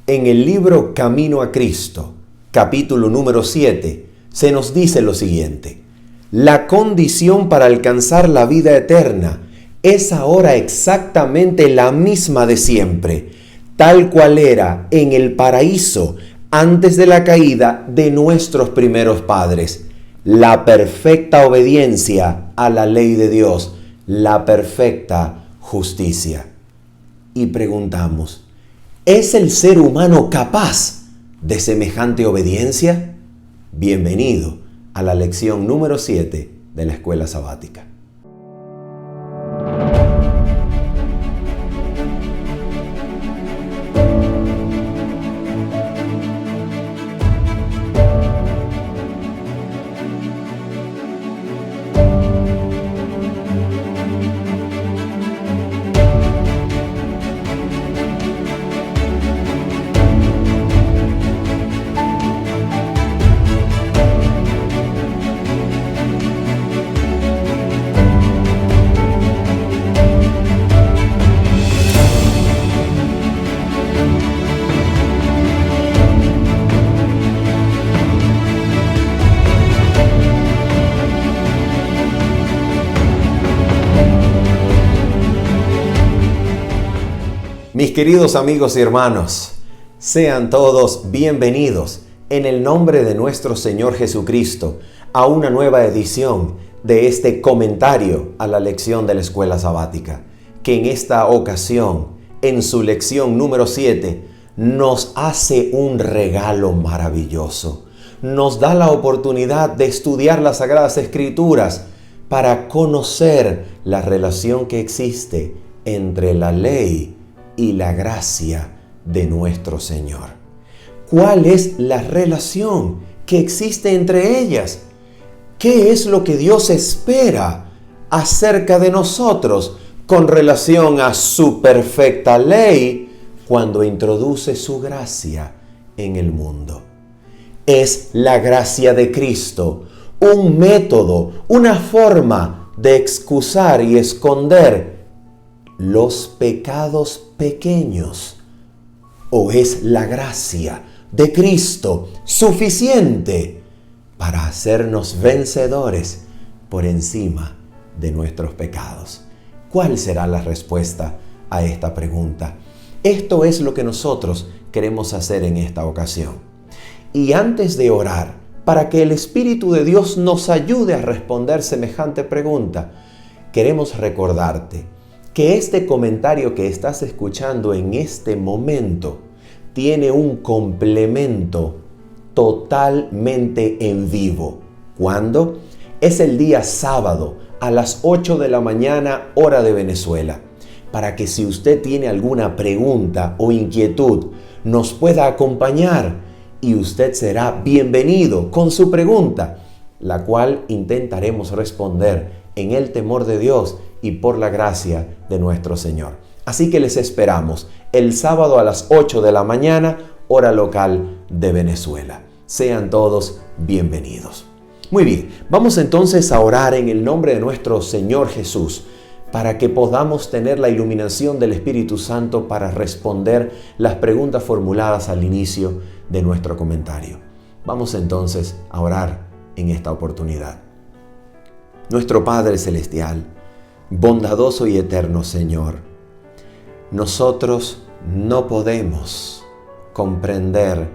En el libro Camino a Cristo, capítulo número 7, se nos dice lo siguiente: la condición para alcanzar la vida eterna es ahora exactamente la misma de siempre, tal cual era en el paraíso antes de la caída de nuestros primeros padres. La perfecta obediencia a la ley de Dios, la perfecta justicia. Y preguntamos, ¿es el ser humano capaz de semejante obediencia? Bienvenido a la lección número 7 de la Escuela Sabática. Mis queridos amigos y hermanos, sean todos bienvenidos en el nombre de nuestro Señor Jesucristo a una nueva edición de este comentario a la lección de la Escuela Sabática, que en esta ocasión, en su lección número 7, nos hace un regalo maravilloso. Nos da la oportunidad de estudiar las Sagradas Escrituras para conocer la relación que existe entre la ley y la gracia de nuestro Señor. ¿Cuál es la relación que existe entre ellas? ¿Qué es lo que Dios espera acerca de nosotros con relación a su perfecta ley cuando introduce su gracia en el mundo? Es la gracia de Cristo un método, una forma de excusar y esconder los pecados pequeños, o es la gracia de Cristo suficiente para hacernos vencedores por encima de nuestros pecados? ¿Cuál será la respuesta a esta pregunta? Esto es lo que nosotros queremos hacer en esta ocasión. Y antes de orar, para que el Espíritu de Dios nos ayude a responder semejante pregunta, queremos recordarte que este comentario que estás escuchando en este momento tiene un complemento totalmente en vivo. ¿Cuándo? Es el día sábado a las 8 de la mañana, hora de Venezuela, para que si usted tiene alguna pregunta o inquietud, nos pueda acompañar y usted será bienvenido con su pregunta, la cual intentaremos responder en el temor de Dios y por la gracia de nuestro Señor. Así que les esperamos el sábado a las 8 de la mañana, hora local de Venezuela. Sean todos bienvenidos. Muy bien, vamos entonces a orar en el nombre de nuestro Señor Jesús para que podamos tener la iluminación del Espíritu Santo para responder las preguntas formuladas al inicio de nuestro comentario. Vamos entonces a orar en esta oportunidad. Nuestro Padre Celestial, bondadoso y eterno Señor, nosotros no podemos comprender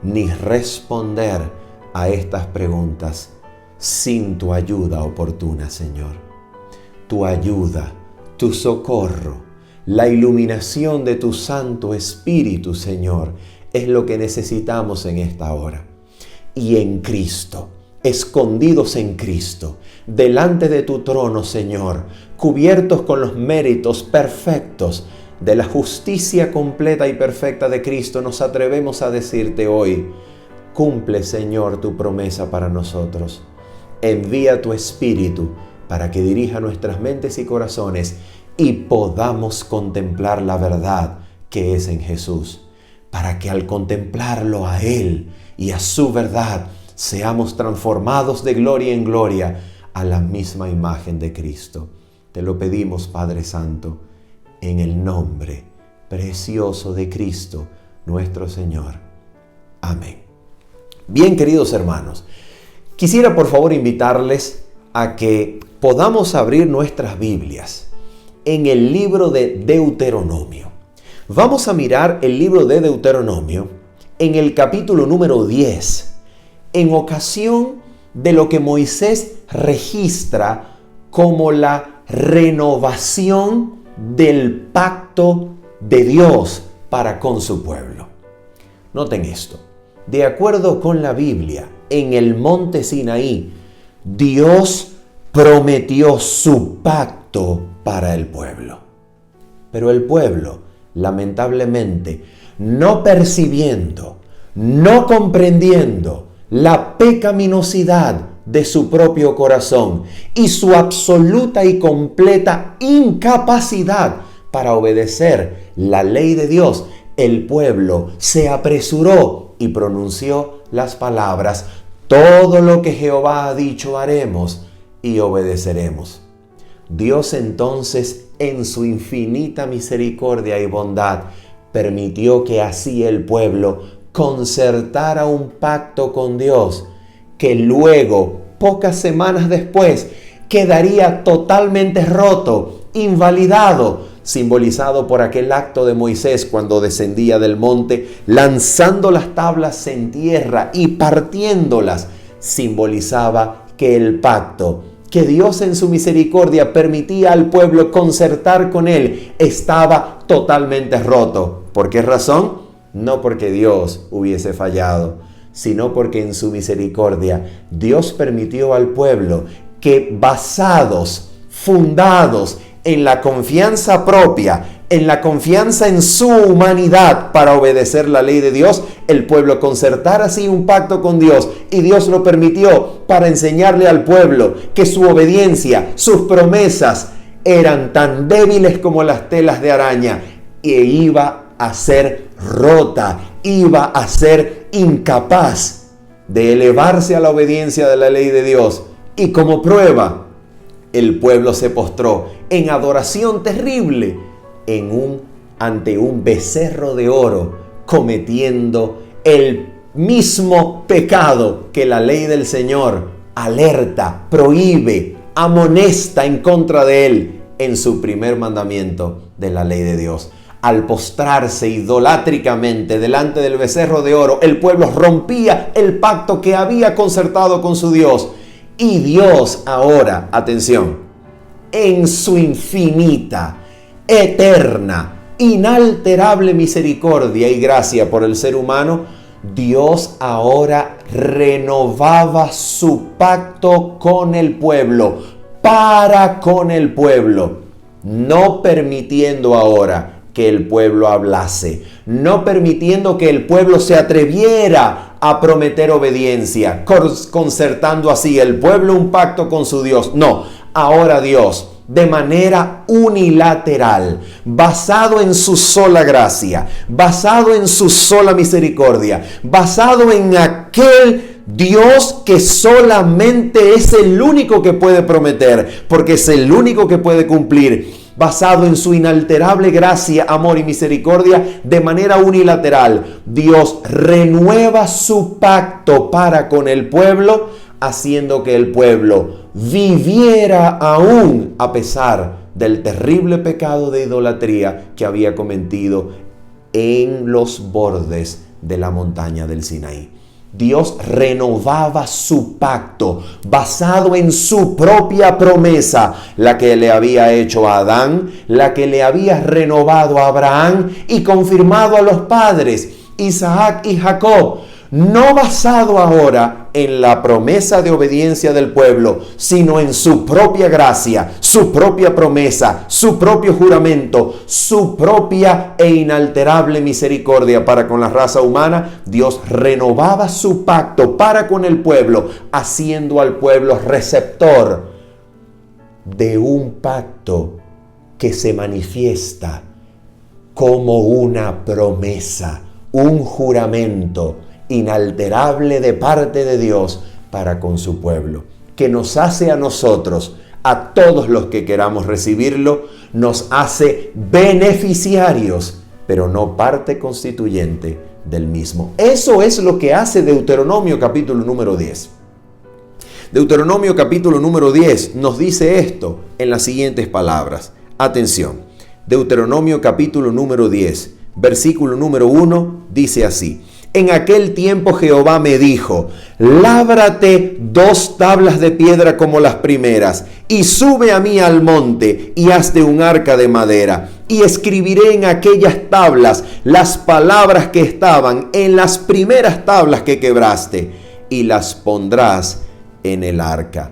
ni responder a estas preguntas sin tu ayuda oportuna, Señor. Tu ayuda, tu socorro, la iluminación de tu Santo Espíritu, Señor, es lo que necesitamos en esta hora. Y en Cristo, escondidos en Cristo, delante de tu trono, Señor, cubiertos con los méritos perfectos de la justicia completa y perfecta de Cristo, nos atrevemos a decirte hoy: cumple, Señor, tu promesa para nosotros. Envía tu Espíritu para que dirija nuestras mentes y corazones y podamos contemplar la verdad que es en Jesús, para que al contemplarlo a Él y a su verdad, seamos transformados de gloria en gloria a la misma imagen de Cristo. Te lo pedimos, Padre Santo, en el nombre precioso de Cristo, nuestro Señor. Amén. Bien, queridos hermanos, quisiera por favor invitarles a que podamos abrir nuestras Biblias en el libro de Deuteronomio. Vamos a mirar el libro de Deuteronomio en el capítulo número 10, en ocasión de lo que Moisés registra como la renovación del pacto de Dios para con su pueblo. Noten esto. De acuerdo con la Biblia, en el monte Sinaí, Dios prometió su pacto para el pueblo. Pero el pueblo, lamentablemente, no percibiendo, no comprendiendo la pecaminosidad de su propio corazón y su absoluta y completa incapacidad para obedecer la ley de Dios, el pueblo se apresuró y pronunció las palabras: todo lo que Jehová ha dicho haremos y obedeceremos. Dios entonces, en su infinita misericordia y bondad, permitió que así el pueblo concertara un pacto con Dios, que luego, pocas semanas después, quedaría totalmente roto, invalidado, simbolizado por aquel acto de Moisés cuando descendía del monte, lanzando las tablas en tierra y partiéndolas. Simbolizaba que el pacto que Dios en su misericordia permitía al pueblo concertar con él estaba totalmente roto. ¿Por qué razón? No porque Dios hubiese fallado, sino porque en su misericordia Dios permitió al pueblo que, basados, fundados en la confianza propia, en la confianza en su humanidad para obedecer la ley de Dios, el pueblo concertara así un pacto con Dios, y Dios lo permitió para enseñarle al pueblo que su obediencia, sus promesas eran tan débiles como las telas de araña, e iba a ser rota, iba a ser incapaz de elevarse a la obediencia de la ley de Dios. Y como prueba, el pueblo se postró en adoración terrible ante un becerro de oro, cometiendo el mismo pecado que la ley del Señor alerta, prohíbe, amonesta en contra de él en su primer mandamiento de la ley de Dios. Al postrarse idolátricamente delante del becerro de oro, el pueblo rompía el pacto que había concertado con su Dios. Y Dios ahora, atención, en su infinita, eterna, inalterable misericordia y gracia por el ser humano, Dios ahora renovaba su pacto con el pueblo, para con el pueblo, no permitiendo ahora que el pueblo hablase, no permitiendo que el pueblo se atreviera a prometer obediencia, concertando así el pueblo un pacto con su Dios. No, ahora Dios, de manera unilateral, basado en su sola gracia, basado en su sola misericordia, basado en aquel Dios que solamente es el único que puede prometer, porque es el único que puede cumplir, basado en su inalterable gracia, amor y misericordia, de manera unilateral, Dios renueva su pacto para con el pueblo, haciendo que el pueblo viviera aún a pesar del terrible pecado de idolatría que había cometido en los bordes de la montaña del Sinaí. Dios renovaba su pacto basado en su propia promesa, la que le había hecho a Adán, la que le había renovado a Abraham y confirmado a los padres, Isaac y Jacob. No basado ahora en la promesa de obediencia del pueblo, sino en su propia gracia, su propia promesa, su propio juramento, su propia e inalterable misericordia para con la raza humana. Dios renovaba su pacto para con el pueblo, haciendo al pueblo receptor de un pacto que se manifiesta como una promesa, un juramento inalterable de parte de Dios para con su pueblo, que nos hace a nosotros, a todos los que queramos recibirlo, nos hace beneficiarios pero no parte constituyente del mismo. Eso es lo que hace Deuteronomio capítulo número 10. Deuteronomio capítulo número 10 nos dice esto en las siguientes palabras. Atención, Deuteronomio capítulo número 10, versículo número 1 dice así: en aquel tiempo Jehová me dijo, lábrate 2 tablas de piedra como las primeras, y sube a mí al monte, y hazte un arca de madera, y escribiré en aquellas tablas las palabras que estaban en las primeras tablas que quebraste, y las pondrás en el arca.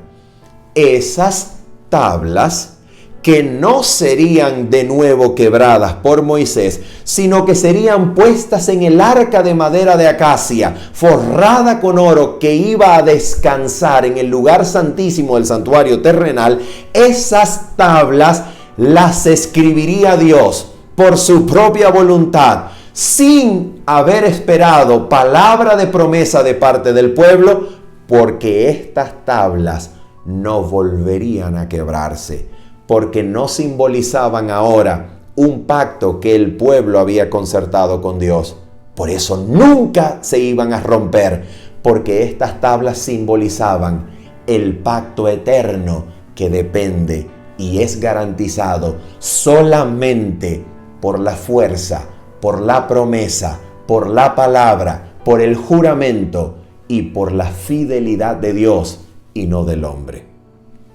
Esas tablas que no serían de nuevo quebradas por Moisés, sino que serían puestas en el arca de madera de acacia, forrada con oro, que iba a descansar en el lugar santísimo del santuario terrenal. Esas tablas las escribiría Dios por su propia voluntad, sin haber esperado palabra de promesa de parte del pueblo, porque estas tablas no volverían a quebrarse, porque no simbolizaban ahora un pacto que el pueblo había concertado con Dios. Por eso nunca se iban a romper, porque estas tablas simbolizaban el pacto eterno que depende y es garantizado solamente por la fuerza, por la promesa, por la palabra, por el juramento y por la fidelidad de Dios y no del hombre.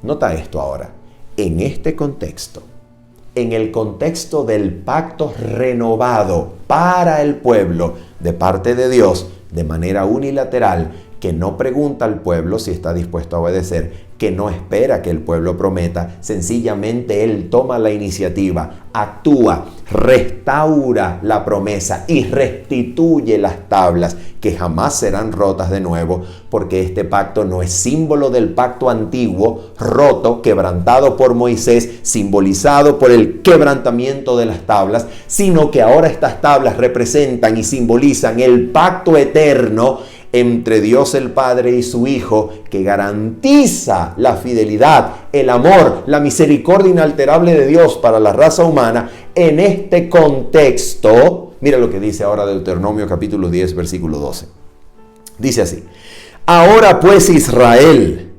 Nota esto ahora. En este contexto, en el contexto del pacto renovado para el pueblo de parte de Dios de manera unilateral, que no pregunta al pueblo si está dispuesto a obedecer, que no espera que el pueblo prometa, sencillamente Él toma la iniciativa, actúa, restaura la promesa y restituye las tablas que jamás serán rotas de nuevo, porque este pacto no es símbolo del pacto antiguo, roto, quebrantado por Moisés, simbolizado por el quebrantamiento de las tablas, sino que ahora estas tablas representan y simbolizan el pacto eterno entre Dios el Padre y su Hijo, que garantiza la fidelidad, el amor, la misericordia inalterable de Dios para la raza humana. En este contexto, mira lo que dice ahora Deuteronomio capítulo 10, versículo 12. Dice así: ahora pues, Israel,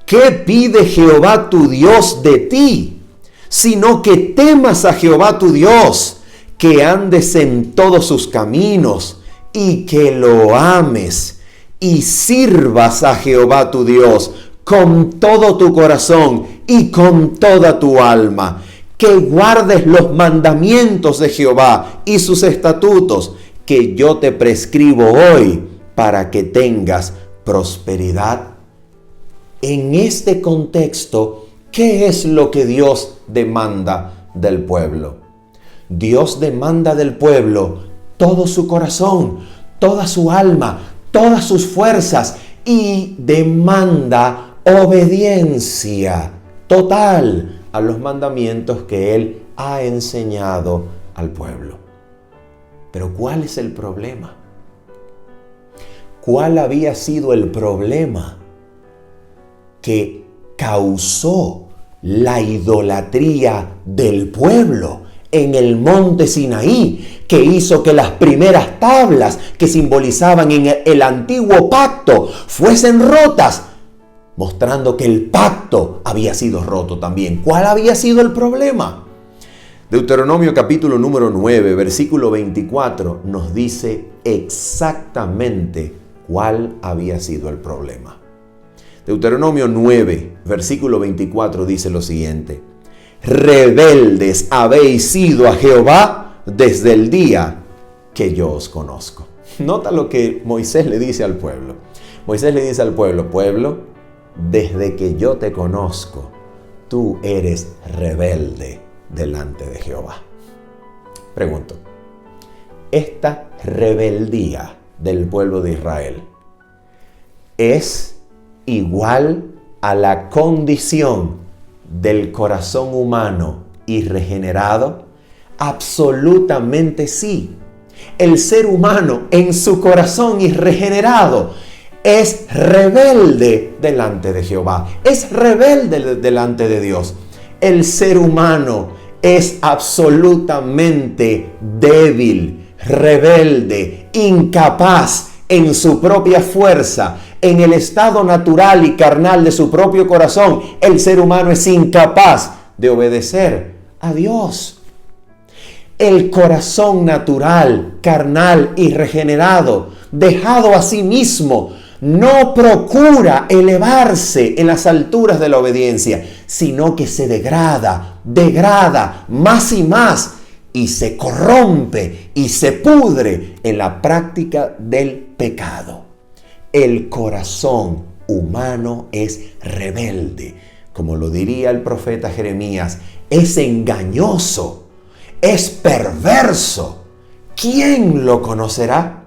¿qué pide Jehová tu Dios de ti? Sino que temas a Jehová tu Dios, que andes en todos sus caminos, y que lo ames y sirvas a Jehová tu Dios con todo tu corazón y con toda tu alma, que guardes los mandamientos de Jehová y sus estatutos que yo te prescribo hoy, para que tengas prosperidad. En este contexto, ¿qué es lo que Dios demanda del pueblo? Dios demanda del pueblo todo su corazón, toda su alma, todas sus fuerzas, y demanda obediencia total a los mandamientos que Él ha enseñado al pueblo. Pero ¿cuál es el problema? ¿Cuál había sido el problema que causó la idolatría del pueblo en el monte Sinaí, que hizo que las primeras tablas que simbolizaban en el antiguo pacto fuesen rotas, mostrando que el pacto había sido roto también? ¿Cuál había sido el problema? Deuteronomio capítulo número 9, versículo 24 nos dice exactamente cuál había sido el problema. Deuteronomio 9, versículo 24 dice lo siguiente: rebeldes habéis sido a Jehová desde el día que yo os conozco. Nota lo que Moisés le dice al pueblo. Moisés le dice al pueblo: pueblo, desde que yo te conozco, tú eres rebelde delante de Jehová. Pregunto, ¿esta rebeldía del pueblo de Israel es igual a la condición del corazón humano irregenerado? Absolutamente sí. El ser humano en su corazón irregenerado es rebelde delante de Jehová, es rebelde delante de Dios. El ser humano es absolutamente débil, rebelde, incapaz en su propia fuerza, en el estado natural y carnal de su propio corazón, el ser humano es incapaz de obedecer a Dios. El corazón natural, carnal y regenerado, dejado a sí mismo, no procura elevarse en las alturas de la obediencia, sino que se degrada más y más, y se corrompe y se pudre en la práctica del pecado. El corazón humano es rebelde, como lo diría el profeta Jeremías, es engañoso, es perverso. ¿Quién lo conocerá?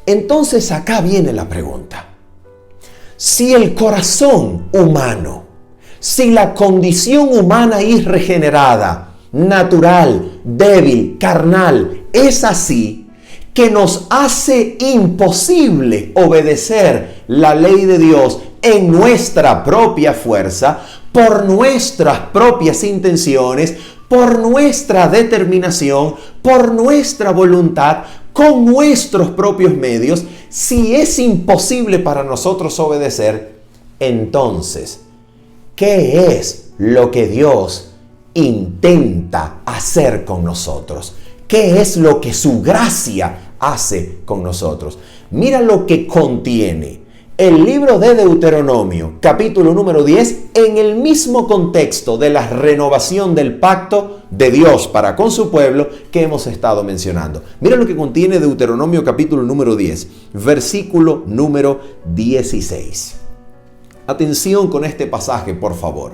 Entonces acá viene la pregunta. Si el corazón humano, si la condición humana irregenerada, natural, débil, carnal, es así, que nos hace imposible obedecer la ley de Dios en nuestra propia fuerza, por nuestras propias intenciones, por nuestra determinación, por nuestra voluntad, con nuestros propios medios. Si es imposible para nosotros obedecer, entonces, ¿qué es lo que Dios intenta hacer con nosotros? ¿Qué es lo que su gracia hace con nosotros? Mira lo que contiene el libro de Deuteronomio, capítulo número 10, en el mismo contexto de la renovación del pacto de Dios para con su pueblo que hemos estado mencionando. Mira lo que contiene Deuteronomio, capítulo número 10, versículo número 16. Atención con este pasaje, por favor,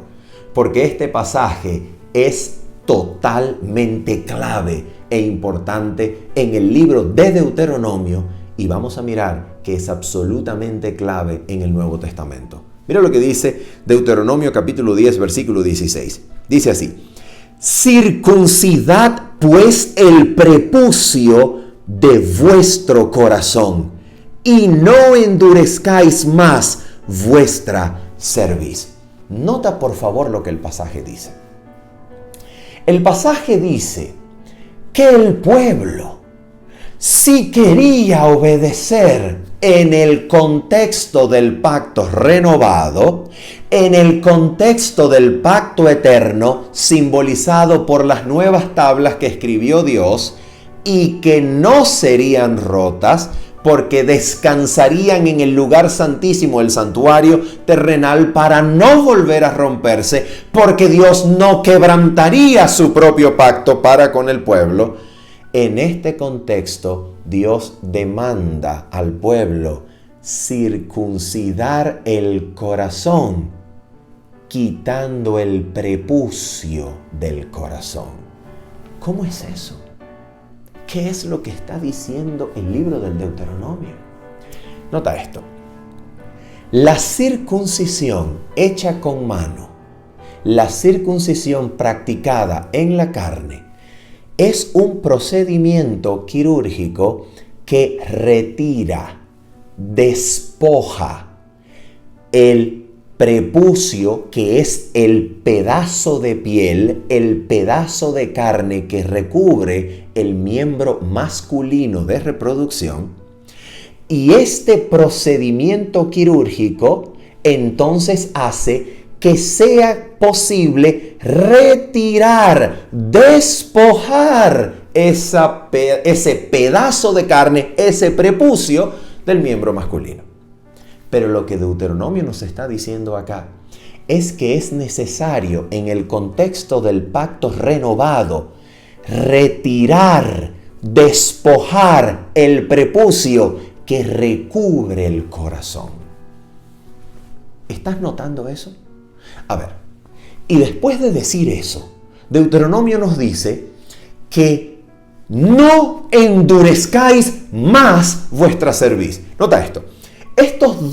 porque este pasaje es totalmente clave e importante en el libro de Deuteronomio, y vamos a mirar que es absolutamente clave en el Nuevo Testamento. Mira lo que dice Deuteronomio capítulo 10, versículo 16. Dice así: circuncidad pues el prepucio de vuestro corazón y no endurezcáis más vuestra cerviz. Nota por favor lo que el pasaje dice. El pasaje dice que el pueblo, si quería obedecer en el contexto del pacto renovado, en el contexto del pacto eterno, simbolizado por las nuevas tablas que escribió Dios y que no serían rotas, porque descansarían en el lugar santísimo, el santuario terrenal, para no volver a romperse, porque Dios no quebrantaría su propio pacto para con el pueblo. En este contexto, Dios demanda al pueblo circuncidar el corazón, quitando el prepucio del corazón. ¿Cómo es eso? ¿Qué es lo que está diciendo el libro del Deuteronomio? Nota esto. La circuncisión hecha con mano, la circuncisión practicada en la carne, es un procedimiento quirúrgico que retira, despoja el prepucio, que es el pedazo de piel, el pedazo de carne que recubre el miembro masculino de reproducción. Y este procedimiento quirúrgico entonces hace que sea posible retirar, despojar ese pedazo de carne, ese prepucio del miembro masculino. Pero lo que Deuteronomio nos está diciendo acá es que es necesario, en el contexto del pacto renovado, retirar, despojar el prepucio que recubre el corazón. ¿Estás notando eso? A ver, y después de decir eso, Deuteronomio nos dice que no endurezcáis más vuestra cerviz. Nota esto. Estos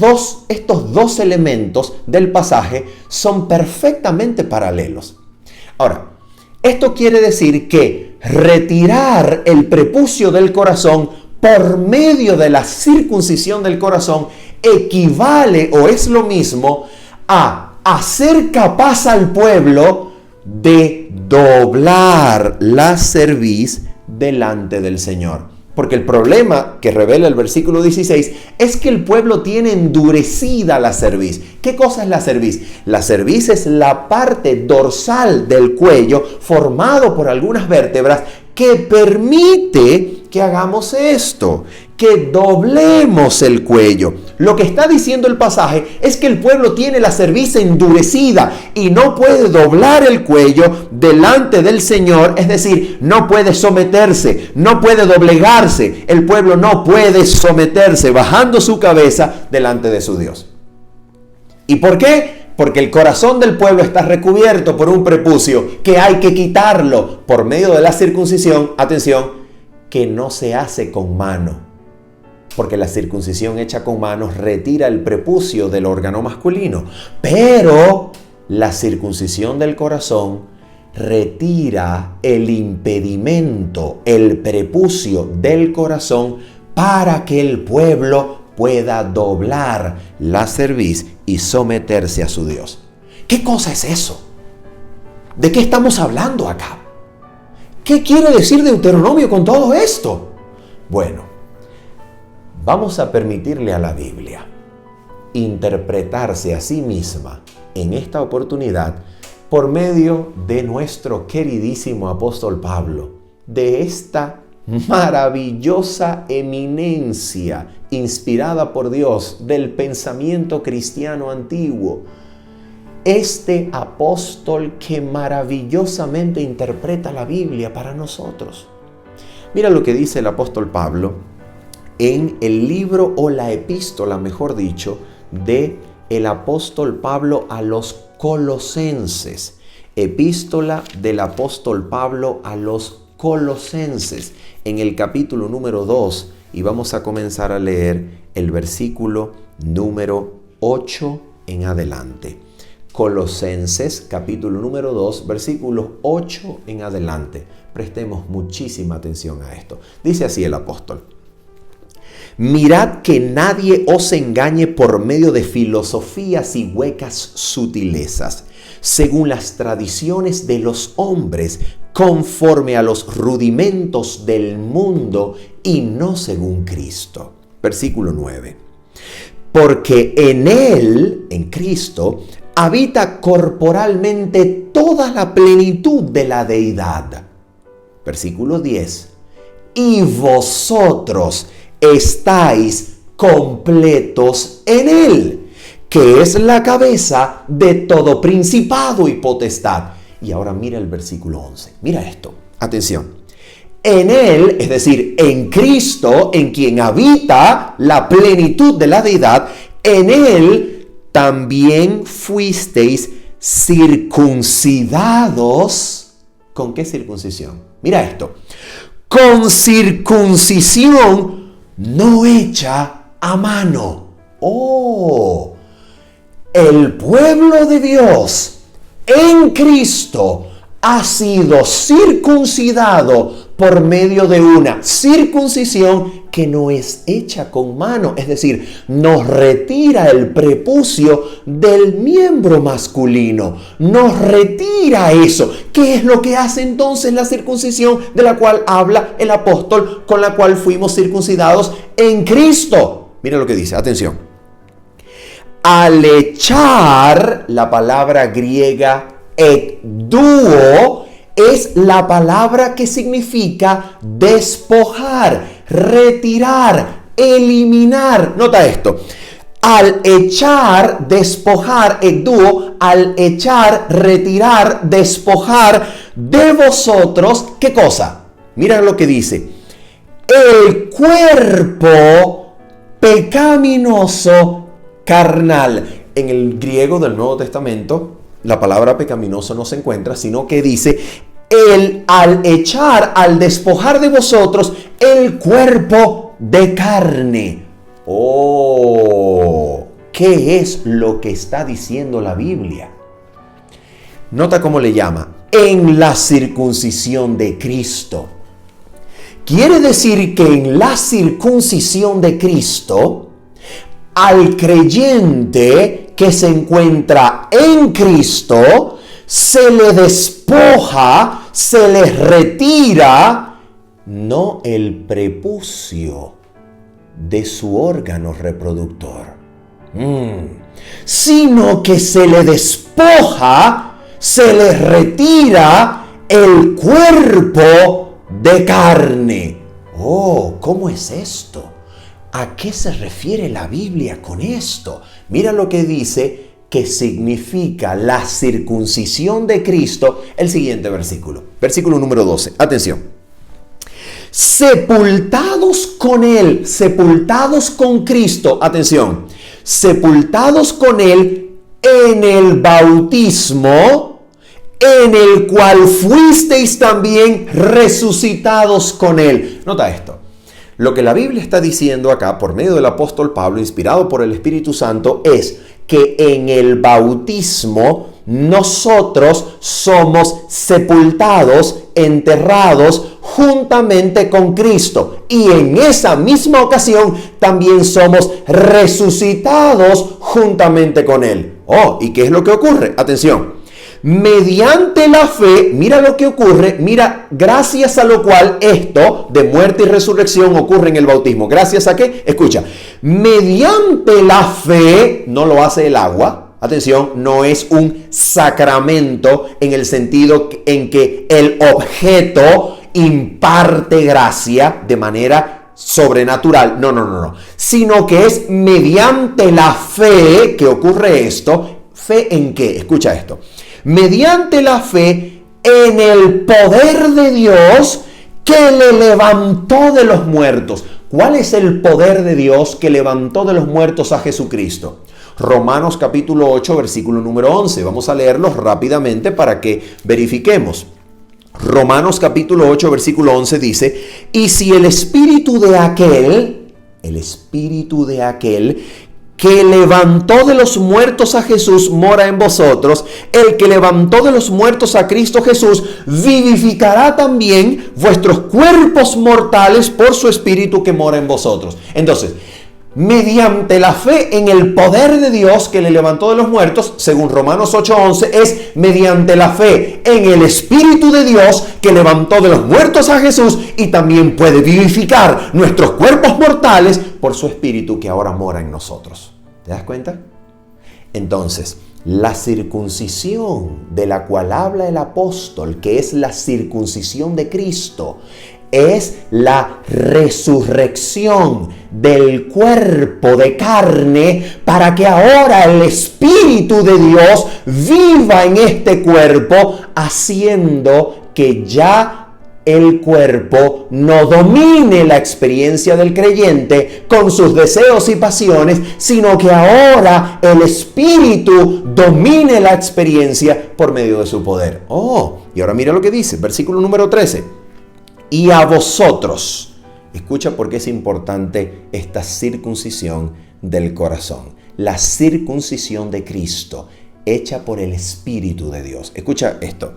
dos elementos del pasaje son perfectamente paralelos. Ahora, esto quiere decir que retirar el prepucio del corazón por medio de la circuncisión del corazón equivale o es lo mismo a hacer capaz al pueblo de doblar la cerviz delante del Señor. Porque el problema que revela el versículo 16 es que el pueblo tiene endurecida la cerviz. ¿Qué cosa es la cerviz? La cerviz es la parte dorsal del cuello formado por algunas vértebras que permite que hagamos esto, que doblemos el cuello. Lo que está diciendo el pasaje es que el pueblo tiene la cerviz endurecida y no puede doblar el cuello delante del Señor, es decir, no puede someterse, no puede doblegarse. El pueblo no puede someterse bajando su cabeza delante de su Dios. ¿Y por qué? Porque el corazón del pueblo está recubierto por un prepucio que hay que quitarlo por medio de la circuncisión, atención, que no se hace con mano. Porque la circuncisión hecha con manos retira el prepucio del órgano masculino. Pero la circuncisión del corazón retira el impedimento, el prepucio del corazón para que el pueblo pueda doblar la cerviz y someterse a su Dios. ¿Qué cosa es eso? ¿De qué estamos hablando acá? ¿Qué quiere decir Deuteronomio con todo esto? Bueno, vamos a permitirle a la Biblia interpretarse a sí misma en esta oportunidad por medio de nuestro queridísimo apóstol Pablo, de esta maravillosa eminencia inspirada por Dios del pensamiento cristiano antiguo. Este apóstol que maravillosamente interpreta la Biblia para nosotros. Mira lo que dice el apóstol Pablo en el libro o la epístola, mejor dicho, de el apóstol Pablo a los Colosenses. Epístola del apóstol Pablo a los Colosenses, en el capítulo número 2, y vamos a comenzar a leer el versículo número 8 en adelante. Colosenses, capítulo número 2, versículo 8 en adelante. Prestemos muchísima atención a esto. Dice así el apóstol: mirad que nadie os engañe por medio de filosofías y huecas sutilezas, según las tradiciones de los hombres, conforme a los rudimentos del mundo y no según Cristo. Versículo 9. Porque en Él, en Cristo, habita corporalmente toda la plenitud de la deidad. Versículo 10. Y vosotros estáis completos en Él, que es la cabeza de todo principado y potestad. Y ahora mira el versículo 11. Mira esto. Atención. En Él, es decir, en Cristo, en quien habita la plenitud de la deidad, en Él también fuisteis circuncidados. ¿Con qué circuncisión? Mira esto. Con circuncisión no hecha a mano. ¡Oh! El pueblo de Dios en Cristo ha sido circuncidado por medio de una circuncisión que no es hecha con mano, es decir, nos retira el prepucio del miembro masculino, nos retira eso. ¿Qué es lo que hace entonces la circuncisión de la cual habla el apóstol, con la cual fuimos circuncidados en Cristo? Mira lo que dice, atención. Al echar, la palabra griega ekduo es la palabra que significa despojar, retirar, eliminar. Nota esto. Al echar, despojar, ekduo, al echar, retirar, despojar de vosotros, ¿qué cosa? Mira lo que dice. El cuerpo pecaminoso carnal. En el griego del Nuevo Testamento, la palabra pecaminoso no se encuentra, sino que dice, al echar, al despojar de vosotros el cuerpo de carne. Oh, ¿qué es lo que está diciendo la Biblia? Nota cómo le llama, en la circuncisión de Cristo. Quiere decir que en la circuncisión de Cristo, al creyente que se encuentra en Cristo, se le despoja, se le retira, no el prepucio de su órgano reproductor, sino que se le despoja, se le retira el cuerpo de carne. Oh, ¿cómo es esto? ¿A qué se refiere la Biblia con esto? Mira lo que dice que significa la circuncisión de Cristo, el siguiente versículo. Versículo número 12. Atención. Sepultados con Él, sepultados con Cristo, atención, sepultados con Él en el bautismo, en el cual fuisteis también resucitados con Él. Nota esto. Lo que la Biblia está diciendo acá por medio del apóstol Pablo, inspirado por el Espíritu Santo, es que en el bautismo nosotros somos sepultados, enterrados juntamente con Cristo. Y en esa misma ocasión también somos resucitados juntamente con Él. Oh, ¿y qué es lo que ocurre? Atención. Mediante la fe, mira lo que ocurre, mira, gracias a lo cual esto de muerte y resurrección ocurre en el bautismo. ¿Gracias a qué? Escucha, mediante la fe, no lo hace el agua, atención, no es un sacramento en el sentido en que el objeto imparte gracia de manera sobrenatural, no, sino que es mediante la fe que ocurre esto. ¿Fe en qué? Escucha esto. Mediante la fe en el poder de Dios que le levantó de los muertos. ¿Cuál es el poder de Dios que levantó de los muertos a Jesucristo? Romanos capítulo 8, versículo número 11. Vamos a leerlos rápidamente para que verifiquemos. Romanos capítulo 8, versículo 11 dice, y si el espíritu de aquel que levantó de los muertos a Jesús mora en vosotros, el que levantó de los muertos a Cristo Jesús vivificará también vuestros cuerpos mortales por su espíritu que mora en vosotros. Entonces, mediante la fe en el poder de Dios que le levantó de los muertos, según Romanos 8:11, es mediante la fe en el Espíritu de Dios que levantó de los muertos a Jesús y también puede vivificar nuestros cuerpos mortales por su Espíritu que ahora mora en nosotros. ¿Te das cuenta? Entonces, la circuncisión de la cual habla el apóstol, que es la circuncisión de Cristo, es la resurrección del cuerpo de carne para que ahora el Espíritu de Dios viva en este cuerpo, haciendo que ya el cuerpo no domine la experiencia del creyente con sus deseos y pasiones, sino que ahora el Espíritu domine la experiencia por medio de su poder. Oh, y ahora mira lo que dice, versículo número 13. Y a vosotros, escucha porque es importante esta circuncisión del corazón, la circuncisión de Cristo, hecha por el Espíritu de Dios. Escucha esto.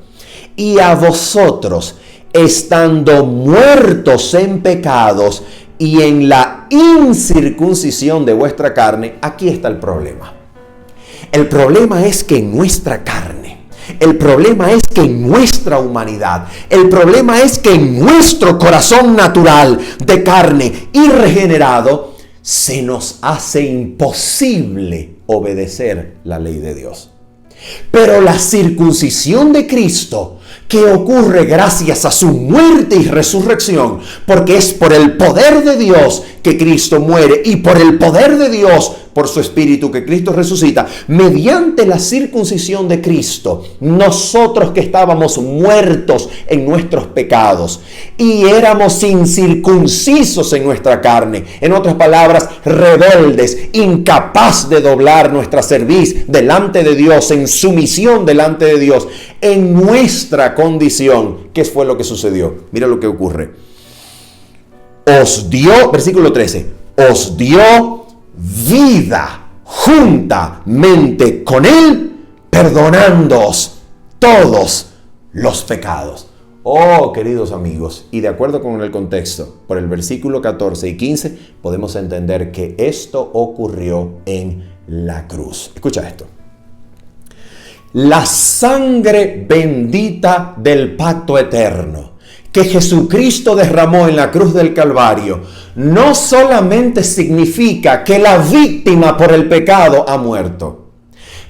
Y a vosotros, estando muertos en pecados y en la incircuncisión de vuestra carne, aquí está el problema. El problema es que en nuestra carne, el problema es que en nuestra humanidad, el problema es que en nuestro corazón natural de carne y regenerado, se nos hace imposible obedecer la ley de Dios. Pero la circuncisión de Cristo, que ocurre gracias a su muerte y resurrección, porque es por el poder de Dios que Cristo muere y por el poder de Dios, por su Espíritu que Cristo resucita, mediante la circuncisión de Cristo, nosotros que estábamos muertos en nuestros pecados y éramos incircuncisos en nuestra carne, en otras palabras, rebeldes, incapaz de doblar nuestra cerviz delante de Dios, en sumisión delante de Dios, en nuestra condición, ¿qué fue lo que sucedió? Mira lo que ocurre. Os dio, versículo 13, os dio vida juntamente con Él, perdonándoos todos los pecados. Oh, queridos amigos, y de acuerdo con el contexto, por el versículo 14 y 15, podemos entender que esto ocurrió en la cruz. Escucha esto. la sangre bendita del pacto eterno que Jesucristo derramó en la cruz del Calvario no solamente significa que la víctima por el pecado ha muerto.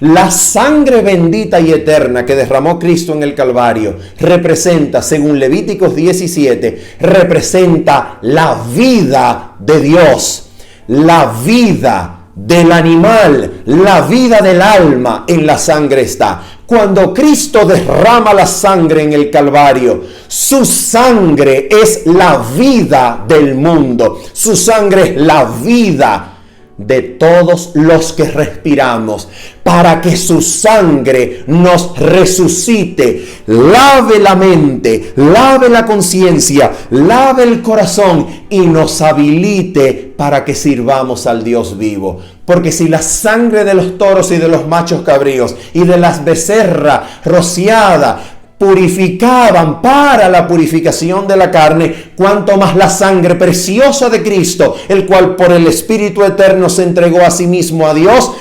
La sangre bendita y eterna que derramó Cristo en el Calvario representa, según Levíticos 17, representa la vida de Dios, la vida del animal, la vida del alma en la sangre está. Cuando Cristo derrama la sangre en el Calvario, su sangre es la vida del mundo. Su sangre es la vida de todos los que respiramos, para que su sangre nos resucite, lave la mente, lave la conciencia, lave el corazón y nos habilite para que sirvamos al Dios vivo. Porque si la sangre de los toros y de los machos cabríos y de las becerras rociadas purificaban para la purificación de la carne, cuanto más la sangre preciosa de Cristo, el cual por el Espíritu Eterno se entregó a sí mismo a Dios,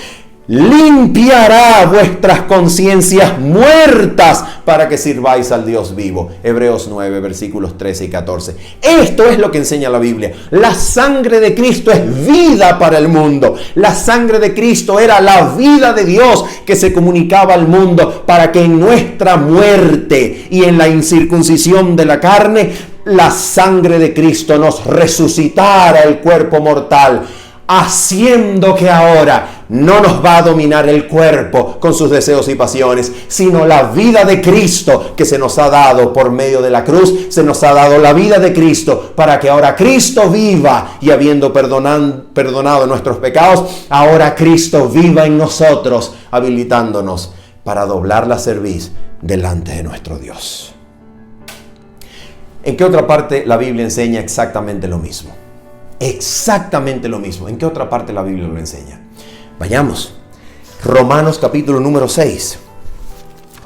limpiará vuestras conciencias muertas para que sirváis al Dios vivo. Hebreos 9, versículos 13 y 14. Esto es lo que enseña la Biblia. La sangre de Cristo es vida para el mundo. La sangre de Cristo era la vida de Dios que se comunicaba al mundo para que en nuestra muerte y en la incircuncisión de la carne, la sangre de Cristo nos resucitara el cuerpo mortal, haciendo que ahora no nos va a dominar el cuerpo con sus deseos y pasiones, sino la vida de Cristo que se nos ha dado por medio de la cruz. Se nos ha dado la vida de Cristo para que ahora Cristo viva, y habiendo perdonado nuestros pecados, ahora Cristo viva en nosotros, habilitándonos para doblar la cerviz delante de nuestro Dios. ¿En qué otra parte la Biblia enseña exactamente lo mismo? Exactamente lo mismo. ¿En qué otra parte la Biblia lo enseña? Vayamos. Romanos capítulo número 6.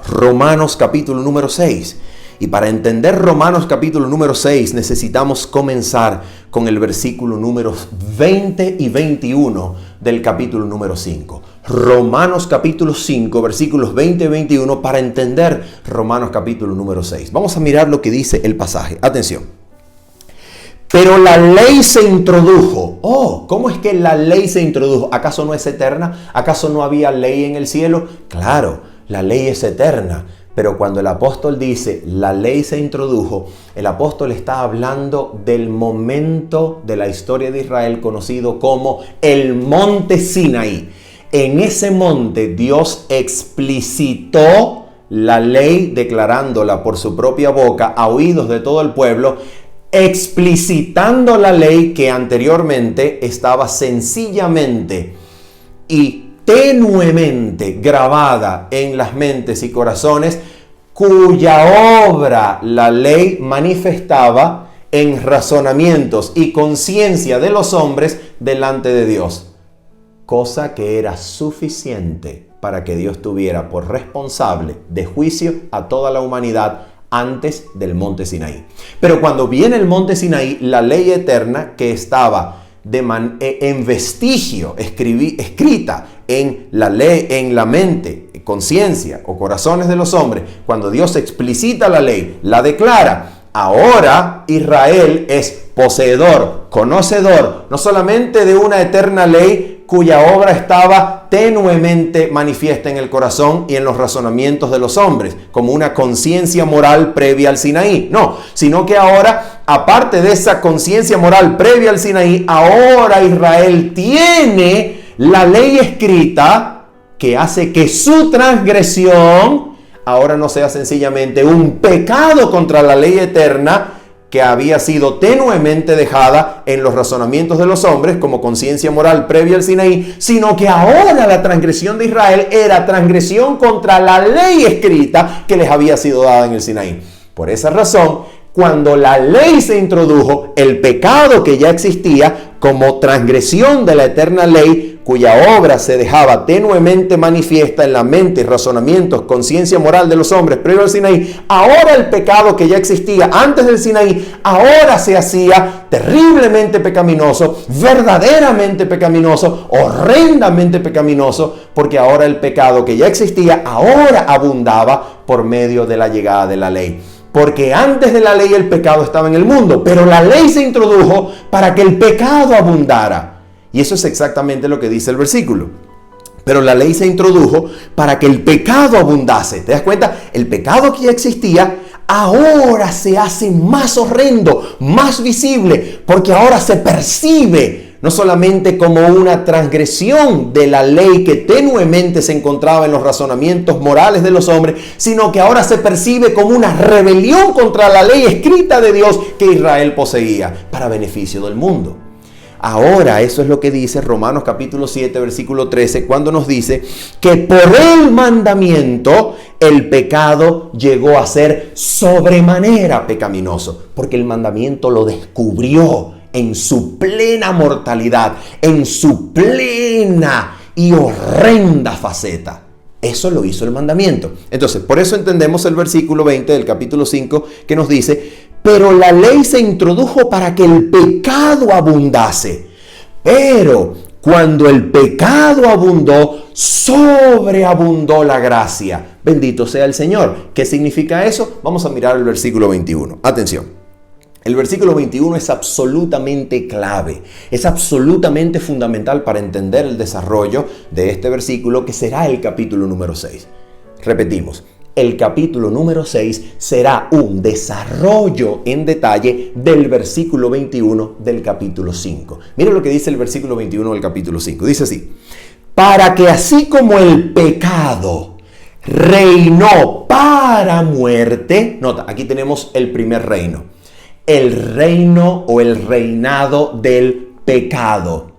Romanos capítulo número 6. Y para entender Romanos capítulo número 6 necesitamos comenzar con el versículo números 20 y 21 del capítulo número 5. Romanos capítulo 5, versículos 20 y 21 para entender Romanos capítulo número 6. Vamos a mirar lo que dice el pasaje. Atención. Pero la ley se introdujo. Oh, ¿cómo es que la ley se introdujo? ¿Acaso no es eterna? ¿Acaso no había ley en el cielo? Claro, la ley es eterna. Pero cuando el apóstol dice la ley se introdujo, el apóstol está hablando del momento de la historia de Israel conocido como el monte Sinaí. En ese monte Dios explicitó la ley declarándola por su propia boca a oídos de todo el pueblo, explicitando la ley que anteriormente estaba sencillamente y tenuemente grabada en las mentes y corazones, cuya obra la ley manifestaba en razonamientos y conciencia de los hombres delante de Dios, cosa que era suficiente para que Dios tuviera por responsable de juicio a toda la humanidad antes del monte Sinaí. Pero cuando viene el monte Sinaí, la ley eterna que estaba en vestigio, escrita en la ley, en la mente, conciencia o corazones de los hombres, cuando Dios explicita la ley, la declara, ahora Israel es poseedor, conocedor, no solamente de una eterna ley cuya obra estaba tenuemente manifiesta en el corazón y en los razonamientos de los hombres, como una conciencia moral previa al Sinaí. No, sino que ahora, aparte de esa conciencia moral previa al Sinaí, ahora Israel tiene la ley escrita que hace que su transgresión ahora no sea sencillamente un pecado contra la ley eterna, que había sido tenuemente dejada en los razonamientos de los hombres como conciencia moral previa al Sinaí, sino que ahora la transgresión de Israel era transgresión contra la ley escrita que les había sido dada en el Sinaí. Por esa razón, cuando la ley se introdujo, el pecado que ya existía como transgresión de la eterna ley, cuya obra se dejaba tenuemente manifiesta en la mente, razonamientos, conciencia moral de los hombres previo al Sinaí, ahora el pecado que ya existía antes del Sinaí, ahora se hacía terriblemente pecaminoso, verdaderamente pecaminoso, horrendamente pecaminoso, porque ahora el pecado que ya existía, ahora abundaba por medio de la llegada de la ley. Porque antes de la ley el pecado estaba en el mundo, pero la ley se introdujo para que el pecado abundara. Y eso es exactamente lo que dice el versículo. Pero la ley se introdujo para que el pecado abundase. ¿Te das cuenta? El pecado que ya existía ahora se hace más horrendo, más visible, porque ahora se percibe no solamente como una transgresión de la ley que tenuemente se encontraba en los razonamientos morales de los hombres, sino que ahora se percibe como una rebelión contra la ley escrita de Dios que Israel poseía para beneficio del mundo. Ahora, eso es lo que dice Romanos capítulo 7, versículo 13, cuando nos dice que por el mandamiento el pecado llegó a ser sobremanera pecaminoso, porque el mandamiento lo descubrió en su plena mortalidad, en su plena y horrenda faceta. Eso lo hizo el mandamiento. Entonces, por eso entendemos el versículo 20 del capítulo 5 que nos dice: pero la ley se introdujo para que el pecado abundase. Pero cuando el pecado abundó, sobreabundó la gracia. Bendito sea el Señor. ¿Qué significa eso? Vamos a mirar el versículo 21. Atención. El versículo 21 es absolutamente clave, es absolutamente fundamental para entender el desarrollo de este versículo, que será el capítulo número 6. Repetimos, el capítulo número 6 será un desarrollo en detalle del versículo 21 del capítulo 5. Mira lo que dice el versículo 21 del capítulo 5. Dice así: para que así como el pecado reinó para muerte, nota, aquí tenemos el primer reino. El reino o el reinado del pecado.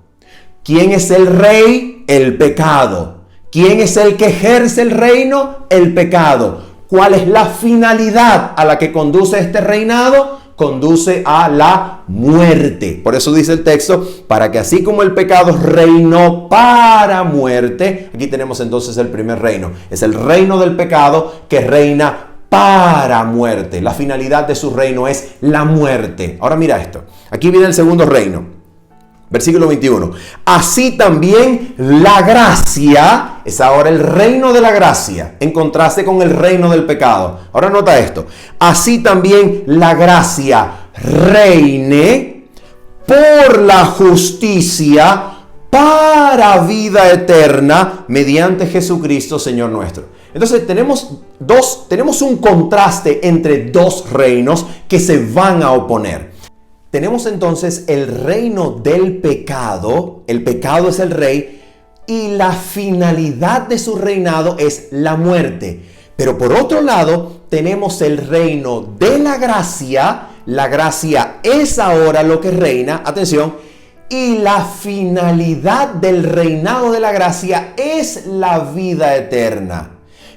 ¿Quién es el rey? El pecado. ¿Quién es el que ejerce el reino? El pecado. ¿Cuál es la finalidad a la que conduce este reinado? Conduce a la muerte. Por eso dice el texto: para que así como el pecado reinó para muerte. Aquí tenemos entonces el primer reino. Es el reino del pecado que reina para muerte. La finalidad de su reino es la muerte. Ahora mira esto. Aquí viene el segundo reino. Versículo 21. Así también la gracia es ahora el reino de la gracia, en contraste con el reino del pecado. Ahora nota esto. Así también la gracia reine por la justicia para vida eterna mediante Jesucristo, Señor nuestro. Entonces tenemos un contraste entre dos reinos que se van a oponer. Tenemos entonces el reino del pecado, el pecado es el rey, y la finalidad de su reinado es la muerte. Pero por otro lado, tenemos el reino de la gracia es ahora lo que reina, atención, y la finalidad del reinado de la gracia es la vida eterna.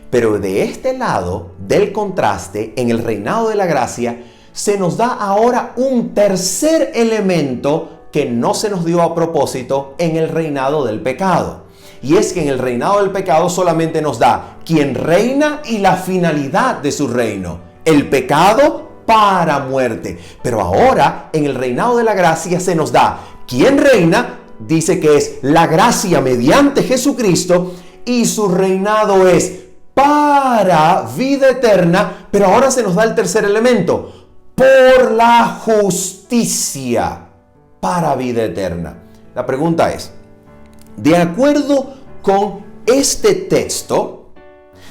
Pero de este lado del contraste, en el reinado de la gracia, se nos da ahora un tercer elemento que no se nos dio a propósito en el reinado del pecado. Y es que en el reinado del pecado solamente nos da quien reina y la finalidad de su reino: el pecado para muerte. Pero ahora en el reinado de la gracia se nos da quien reina, dice que es la gracia mediante Jesucristo, y su reinado es para vida eterna. Pero ahora se nos da el tercer elemento: por la justicia para vida eterna. La pregunta es, de acuerdo con este texto,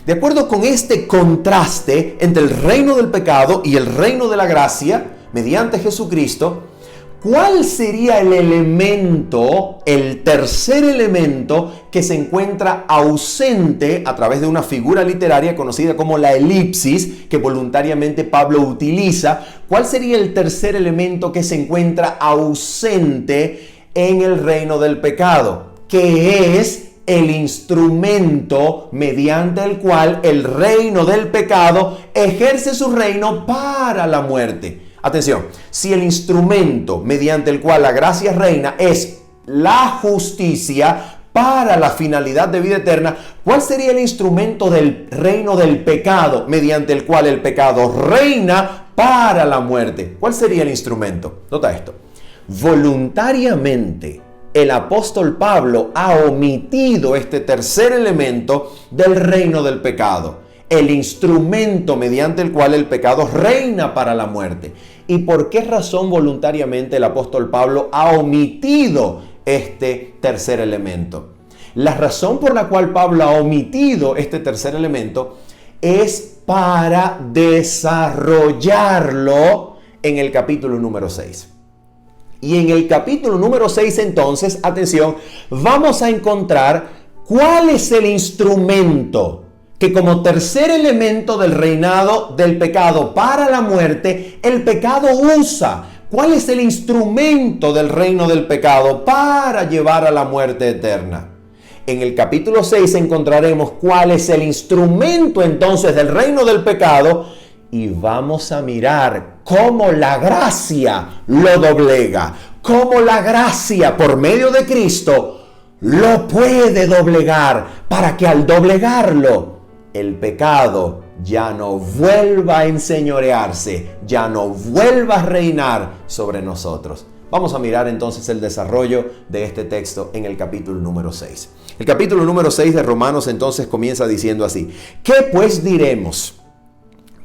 de acuerdo con este contraste entre el reino del pecado y el reino de la gracia mediante Jesucristo, ¿cuál sería el elemento, el tercer elemento que se encuentra ausente a través de una figura literaria conocida como la elipsis, que voluntariamente Pablo utiliza? ¿Cuál sería el tercer elemento que se encuentra ausente en el reino del pecado? Que es el instrumento mediante el cual el reino del pecado ejerce su reino para la muerte. Atención, si el instrumento mediante el cual la gracia reina es la justicia para la finalidad de vida eterna, ¿cuál sería el instrumento del reino del pecado mediante el cual el pecado reina para la muerte? ¿Cuál sería el instrumento? Nota esto. Voluntariamente el apóstol Pablo ha omitido este tercer elemento del reino del pecado, el instrumento mediante el cual el pecado reina para la muerte. ¿Y por qué razón voluntariamente el apóstol Pablo ha omitido este tercer elemento? La razón por la cual Pablo ha omitido este tercer elemento es para desarrollarlo en el capítulo número 6. Y en el capítulo número 6, entonces, atención, vamos a encontrar cuál es el instrumento que como tercer elemento del reinado del pecado para la muerte, el pecado usa. ¿Cuál es el instrumento del reino del pecado para llevar a la muerte eterna? En el capítulo 6 encontraremos cuál es el instrumento entonces del reino del pecado y vamos a mirar cómo la gracia lo doblega, cómo la gracia por medio de Cristo lo puede doblegar para que al doblegarlo el pecado ya no vuelva a enseñorearse, ya no vuelva a reinar sobre nosotros. Vamos a mirar entonces el desarrollo de este texto en el capítulo número 6. El capítulo número 6 de Romanos entonces comienza diciendo así: ¿qué pues diremos?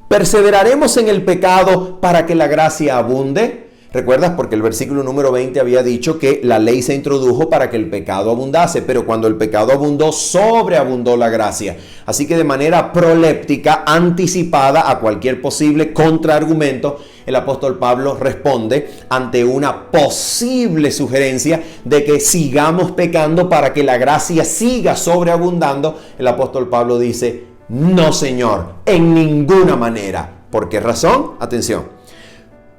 ¿Perseveraremos en el pecado para que la gracia abunde? ¿Recuerdas? Porque el versículo número 20 había dicho que la ley se introdujo para que el pecado abundase, pero cuando el pecado abundó, sobreabundó la gracia. Así que de manera proléptica, anticipada a cualquier posible contraargumento, el apóstol Pablo responde ante una posible sugerencia de que sigamos pecando para que la gracia siga sobreabundando. El apóstol Pablo dice: no, Señor, en ninguna manera. ¿Por qué razón? Atención.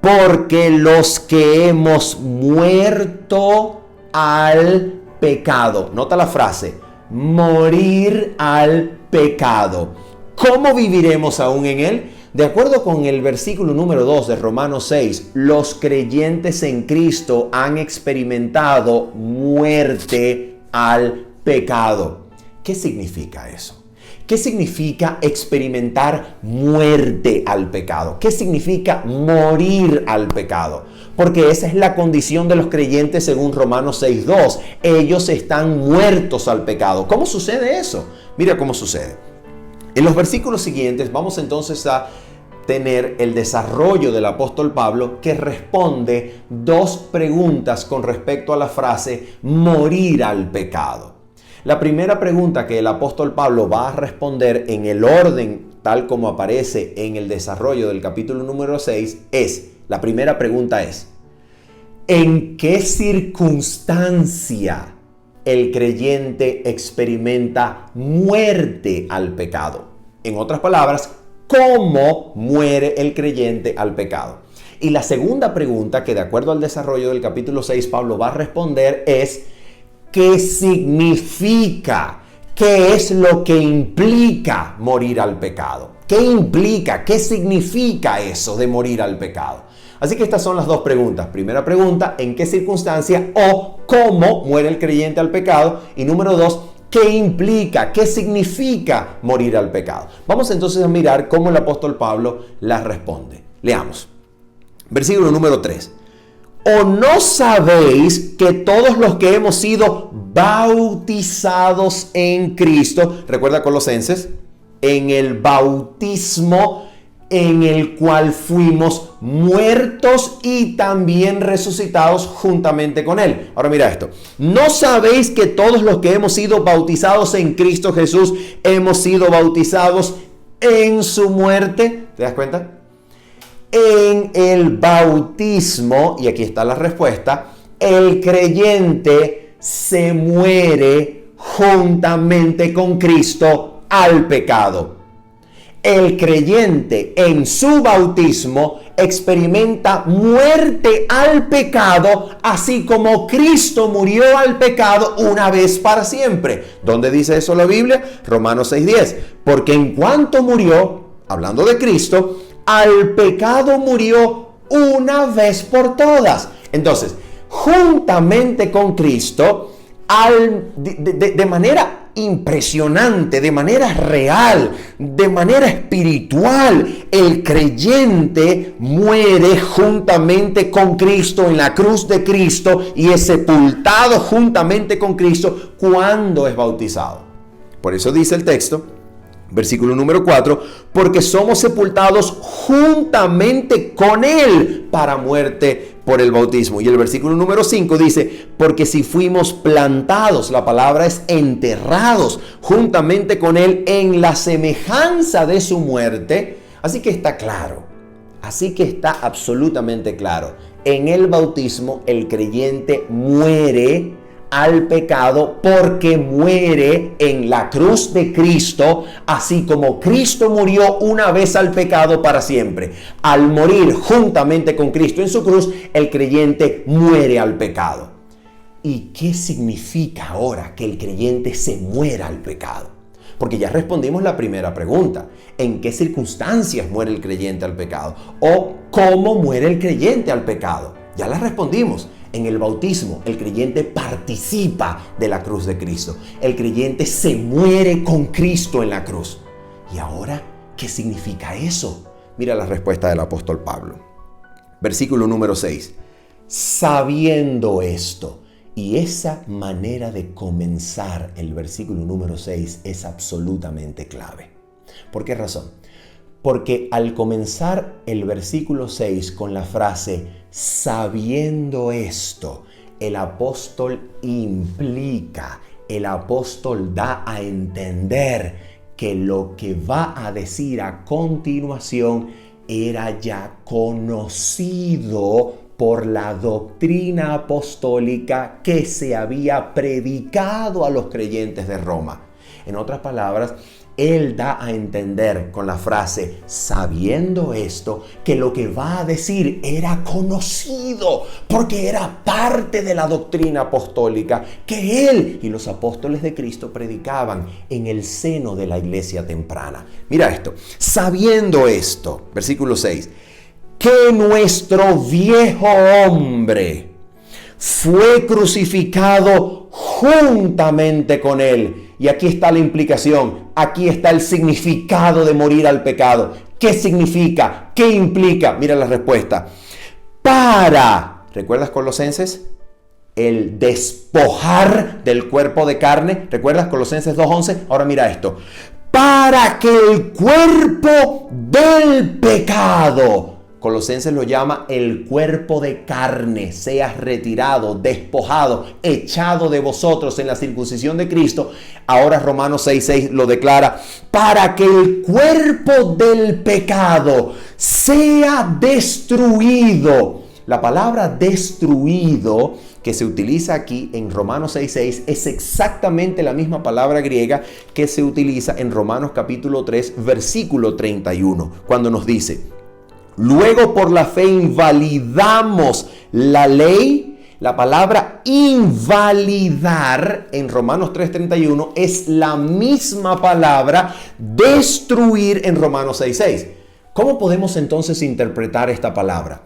Porque los que hemos muerto al pecado. Nota la frase: morir al pecado. ¿Cómo viviremos aún en él? De acuerdo con el versículo número 2 de Romanos 6, los creyentes en Cristo han experimentado muerte al pecado. ¿Qué significa eso? ¿Qué significa experimentar muerte al pecado? ¿Qué significa morir al pecado? Porque esa es la condición de los creyentes según Romanos 6:2. Ellos están muertos al pecado. ¿Cómo sucede eso? Mira cómo sucede. En los versículos siguientes vamos entonces a tener el desarrollo del apóstol Pablo, que responde dos preguntas con respecto a la frase morir al pecado. La primera pregunta que el apóstol Pablo va a responder en el orden tal como aparece en el desarrollo del capítulo número 6 es, la primera pregunta es: ¿en qué circunstancia el creyente experimenta muerte al pecado? En otras palabras, ¿cómo muere el creyente al pecado? Y la segunda pregunta que de acuerdo al desarrollo del capítulo 6 Pablo va a responder es: ¿qué significa? ¿Qué es lo que implica morir al pecado? ¿Qué implica? ¿Qué significa eso de morir al pecado? Así que estas son las dos preguntas. Primera pregunta: ¿en qué circunstancia o cómo muere el creyente al pecado? Y número 2, ¿qué implica? ¿Qué significa morir al pecado? Vamos entonces a mirar cómo el apóstol Pablo las responde. Leamos. Versículo número 3. ¿O no sabéis que todos los que hemos sido bautizados en Cristo, recuerda Colosenses, en el bautismo en el cual fuimos muertos y también resucitados juntamente con Él? Ahora mira esto. ¿No sabéis que todos los que hemos sido bautizados en Cristo Jesús hemos sido bautizados en su muerte? ¿Te das cuenta? En el bautismo, y aquí está la respuesta, el creyente se muere juntamente con Cristo al pecado. El creyente en su bautismo experimenta muerte al pecado, así como Cristo murió al pecado una vez para siempre. ¿Dónde dice eso la Biblia? Romanos 6:10. Porque en cuanto murió, hablando de Cristo, al pecado murió una vez por todas. Entonces, juntamente con Cristo, de manera impresionante, de manera real, de manera espiritual, el creyente muere juntamente con Cristo en la cruz de Cristo y es sepultado juntamente con Cristo cuando es bautizado. Por eso dice el texto, versículo número 4, porque somos sepultados juntamente con Él para muerte por el bautismo. Y el versículo número 5 dice, porque si fuimos plantados, la palabra es enterrados juntamente con Él en la semejanza de su muerte. Así que está claro, así que está absolutamente claro. En el bautismo el creyente muere al pecado porque muere en la cruz de Cristo, así como Cristo murió una vez al pecado para siempre. Al morir juntamente con Cristo en su cruz, el creyente muere al pecado. ¿Y qué significa ahora que el creyente se muera al pecado? Porque ya respondimos la primera pregunta. ¿En qué circunstancias muere el creyente al pecado? ¿O cómo muere el creyente al pecado? Ya la respondimos. En el bautismo, el creyente participa de la cruz de Cristo. El creyente se muere con Cristo en la cruz. ¿Y ahora qué significa eso? Mira la respuesta del apóstol Pablo. Versículo número 6. Sabiendo esto. Y esa manera de comenzar el versículo número 6 es absolutamente clave. ¿Por qué razón? Porque al comenzar el versículo 6 con la frase sabiendo esto, el apóstol implica, el apóstol da a entender que lo que va a decir a continuación era ya conocido por la doctrina apostólica que se había predicado a los creyentes de Roma. En otras palabras, él da a entender con la frase sabiendo esto que lo que va a decir era conocido porque era parte de la doctrina apostólica que él y los apóstoles de Cristo predicaban en el seno de la iglesia temprana. Mira esto, sabiendo esto, versículo 6, que nuestro viejo hombre fue crucificado juntamente con él. Y aquí está la implicación, aquí está el significado de morir al pecado. ¿Qué significa? ¿Qué implica? Mira la respuesta. Para, ¿recuerdas Colosenses? El despojar del cuerpo de carne. ¿Recuerdas Colosenses 2:11? Ahora mira esto. Para que el cuerpo del pecado, Colosenses lo llama el cuerpo de carne, seas retirado, despojado, echado de vosotros en la circuncisión de Cristo. Ahora Romanos 6:6 lo declara, para que el cuerpo del pecado sea destruido. La palabra destruido que se utiliza aquí en Romanos 6:6 es exactamente la misma palabra griega que se utiliza en Romanos capítulo 3, versículo 31, cuando nos dice: luego por la fe invalidamos la ley. La palabra invalidar en Romanos 3:31 es la misma palabra destruir en Romanos 6:6. ¿Cómo podemos entonces interpretar esta palabra?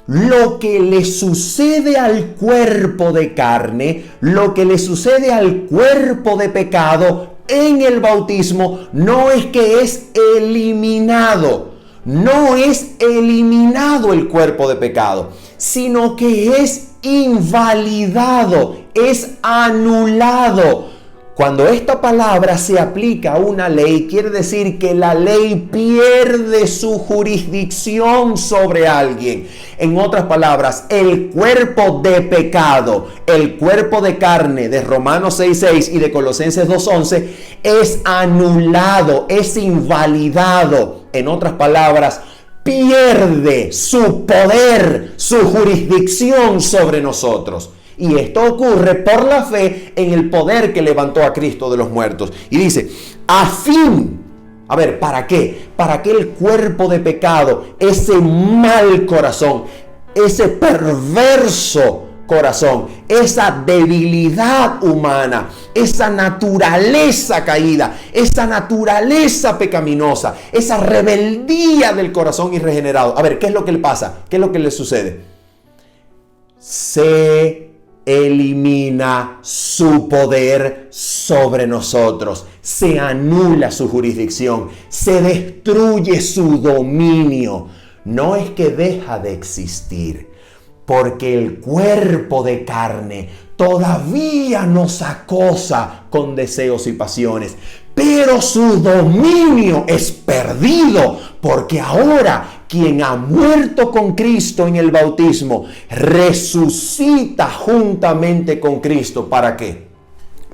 Lo que le sucede al cuerpo de carne, lo que le sucede al cuerpo de pecado en el bautismo no es que es eliminado. No es eliminado el cuerpo de pecado, sino que es invalidado, es anulado. Cuando esta palabra se aplica a una ley, quiere decir que la ley pierde su jurisdicción sobre alguien. En otras palabras, el cuerpo de pecado, el cuerpo de carne de Romanos 6:6 y de Colosenses 2:11 es anulado, es invalidado. En otras palabras, pierde su poder, su jurisdicción sobre nosotros. Y esto ocurre por la fe en el poder que levantó a Cristo de los muertos. Y dice, ¿para qué? Para que el cuerpo de pecado, ese mal corazón, ese perverso corazón, esa debilidad humana, esa naturaleza caída, esa naturaleza pecaminosa, esa rebeldía del corazón irregenerado. A ver, ¿qué es lo que le pasa? ¿Qué es lo que le sucede? Se elimina su poder sobre nosotros, se anula su jurisdicción, se destruye su dominio. No es que deja de existir, porque el cuerpo de carne todavía nos acosa con deseos y pasiones, pero su dominio es perdido, porque ahora quien ha muerto con Cristo en el bautismo resucita juntamente con Cristo. ¿Para qué?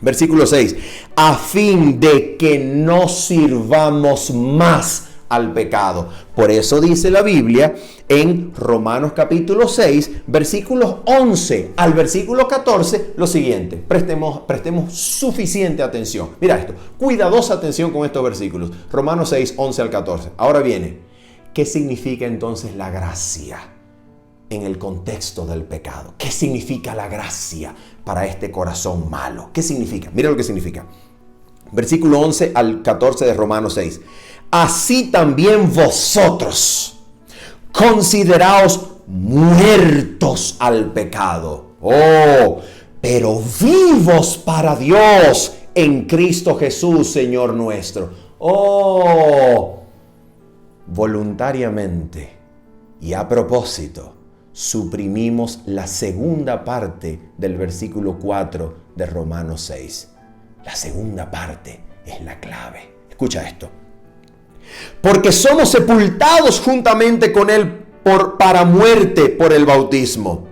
Versículo 6. A fin de que no sirvamos más al pecado. Por eso dice la Biblia en Romanos capítulo 6, versículos 11 al versículo 14, lo siguiente. Prestemos suficiente atención. Mira esto, cuidadosa atención con estos versículos. Romanos 6, 11 al 14. Ahora viene. ¿Qué significa entonces la gracia en el contexto del pecado? ¿Qué significa la gracia para este corazón malo? ¿Qué significa? Mira lo que significa. Versículo 11 al 14 de Romanos 6. Así también vosotros, consideraos muertos al pecado. Pero vivos para Dios en Cristo Jesús, Señor nuestro. Voluntariamente y a propósito, suprimimos la segunda parte del versículo 4 de Romanos 6. La segunda parte es la clave. Escucha esto. Porque somos sepultados juntamente con Él para muerte por el bautismo,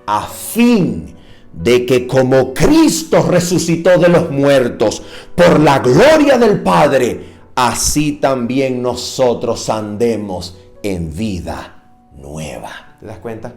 a fin de que como Cristo resucitó de los muertos por la gloria del Padre, así también nosotros andemos en vida nueva. ¿Te das cuenta?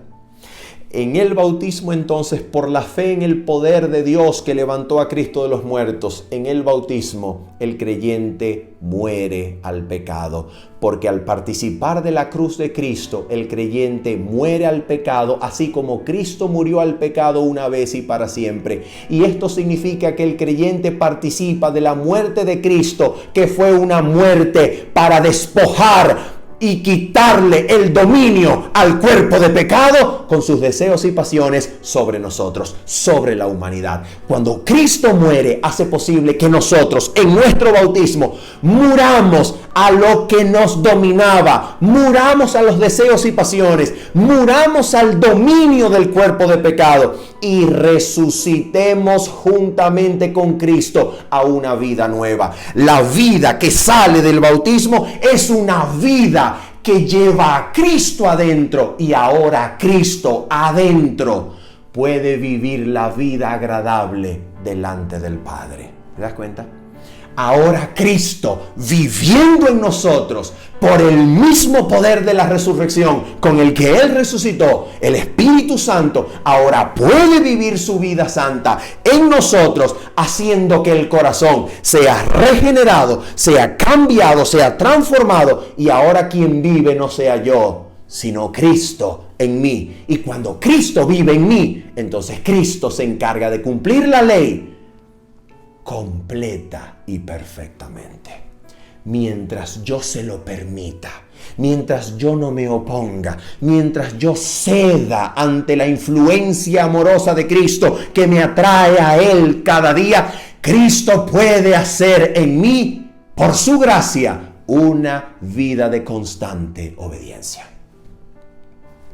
En el bautismo entonces, por la fe en el poder de Dios que levantó a Cristo de los muertos, en el bautismo el creyente muere al pecado, porque al participar de la cruz de Cristo, el creyente muere al pecado, así como Cristo murió al pecado una vez y para siempre. Y esto significa que el creyente participa de la muerte de Cristo, que fue una muerte para despojar y quitarle el dominio al cuerpo de pecado con sus deseos y pasiones sobre nosotros, sobre la humanidad. Cuando Cristo muere, hace posible que nosotros en nuestro bautismo muramos a lo que nos dominaba, muramos a los deseos y pasiones, muramos al dominio del cuerpo de pecado y resucitemos juntamente con Cristo a una vida nueva. La vida que sale del bautismo es una vida que lleva a Cristo adentro, y ahora Cristo adentro puede vivir la vida agradable delante del Padre. ¿Te das cuenta? Ahora Cristo, viviendo en nosotros por el mismo poder de la resurrección con el que Él resucitó, el Espíritu Santo ahora puede vivir su vida santa en nosotros, haciendo que el corazón sea regenerado, sea cambiado, sea transformado, y ahora quien vive no sea yo, sino Cristo en mí. Y cuando Cristo vive en mí, entonces Cristo se encarga de cumplir la ley completa y perfectamente. Mientras yo se lo permita, mientras yo no me oponga, mientras yo ceda ante la influencia amorosa de Cristo que me atrae a Él cada día, Cristo puede hacer en mí, por su gracia, una vida de constante obediencia.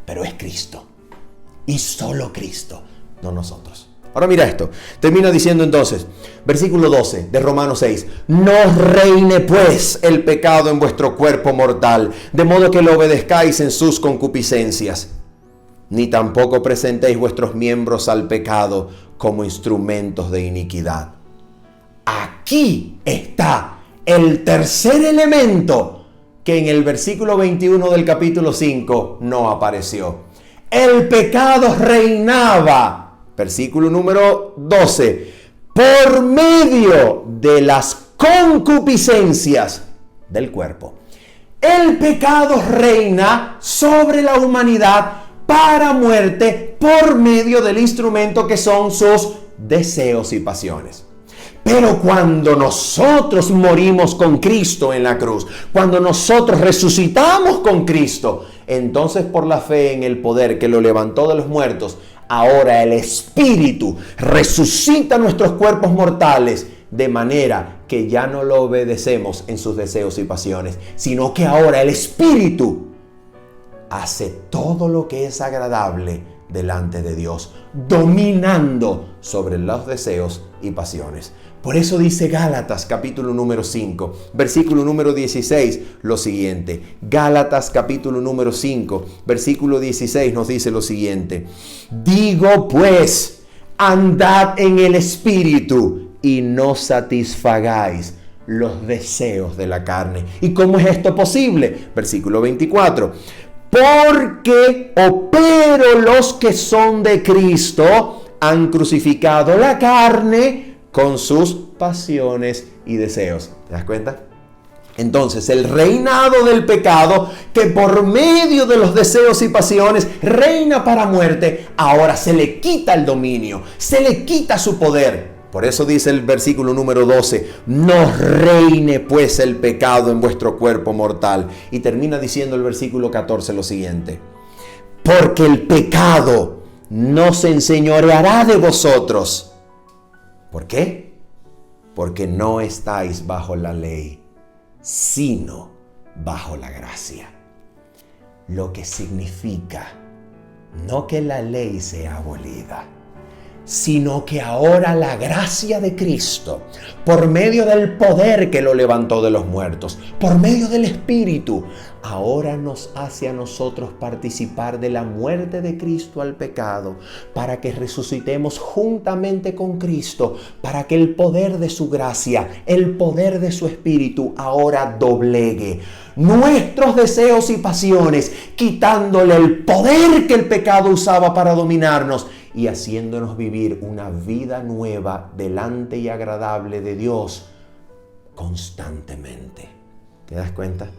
Pero es Cristo, y solo Cristo, no nosotros. Ahora mira esto, termina diciendo entonces, versículo 12 de Romanos 6, no reine pues el pecado en vuestro cuerpo mortal, de modo que lo obedezcáis en sus concupiscencias, ni tampoco presentéis vuestros miembros al pecado como instrumentos de iniquidad. Aquí está el tercer elemento que en el versículo 21 del capítulo 5 no apareció. El pecado reinaba. Versículo número 12. Por medio de las concupiscencias del cuerpo. El pecado reina sobre la humanidad para muerte por medio del instrumento que son sus deseos y pasiones. Pero cuando nosotros morimos con Cristo en la cruz, cuando nosotros resucitamos con Cristo, entonces por la fe en el poder que lo levantó de los muertos, ahora el Espíritu resucita nuestros cuerpos mortales de manera que ya no lo obedecemos en sus deseos y pasiones, sino que ahora el Espíritu hace todo lo que es agradable delante de Dios, dominando sobre los deseos y pasiones. Por eso dice Gálatas capítulo número 5, versículo número 16, lo siguiente. Gálatas capítulo número 5, versículo 16 nos dice lo siguiente. Digo pues, andad en el Espíritu y no satisfagáis los deseos de la carne. ¿Y cómo es esto posible? Versículo 24. Porque pero los que son de Cristo han crucificado la carne con sus pasiones y deseos. ¿Te das cuenta? Entonces, el reinado del pecado, que por medio de los deseos y pasiones reina para muerte, ahora se le quita el dominio, se le quita su poder. Por eso dice el versículo número 12, no reine pues el pecado en vuestro cuerpo mortal. Y termina diciendo el versículo 14 lo siguiente, porque el pecado no se enseñoreará de vosotros. ¿Por qué? Porque no estáis bajo la ley, sino bajo la gracia. Lo que significa no que la ley sea abolida, sino que ahora la gracia de Cristo, por medio del poder que lo levantó de los muertos, por medio del Espíritu, ahora nos hace a nosotros participar de la muerte de Cristo al pecado, para que resucitemos juntamente con Cristo, para que el poder de su gracia, el poder de su Espíritu ahora doblegue nuestros deseos y pasiones, quitándole el poder que el pecado usaba para dominarnos y haciéndonos vivir una vida nueva delante y agradable de Dios constantemente. ¿Te das cuenta?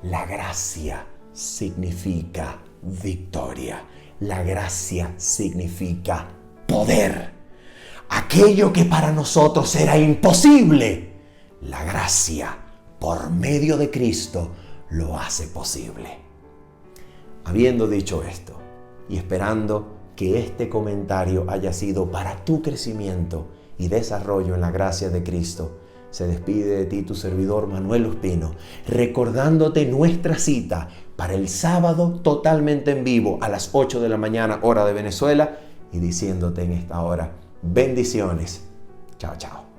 La gracia significa victoria. La gracia significa poder. Aquello que para nosotros era imposible, la gracia, por medio de Cristo, lo hace posible. Habiendo dicho esto y esperando que este comentario haya sido para tu crecimiento y desarrollo en la gracia de Cristo, se despide de ti tu servidor Manuel Ospino, recordándote nuestra cita para el sábado totalmente en vivo a las 8 de la mañana, hora de Venezuela, y diciéndote en esta hora, bendiciones. Chao, chao.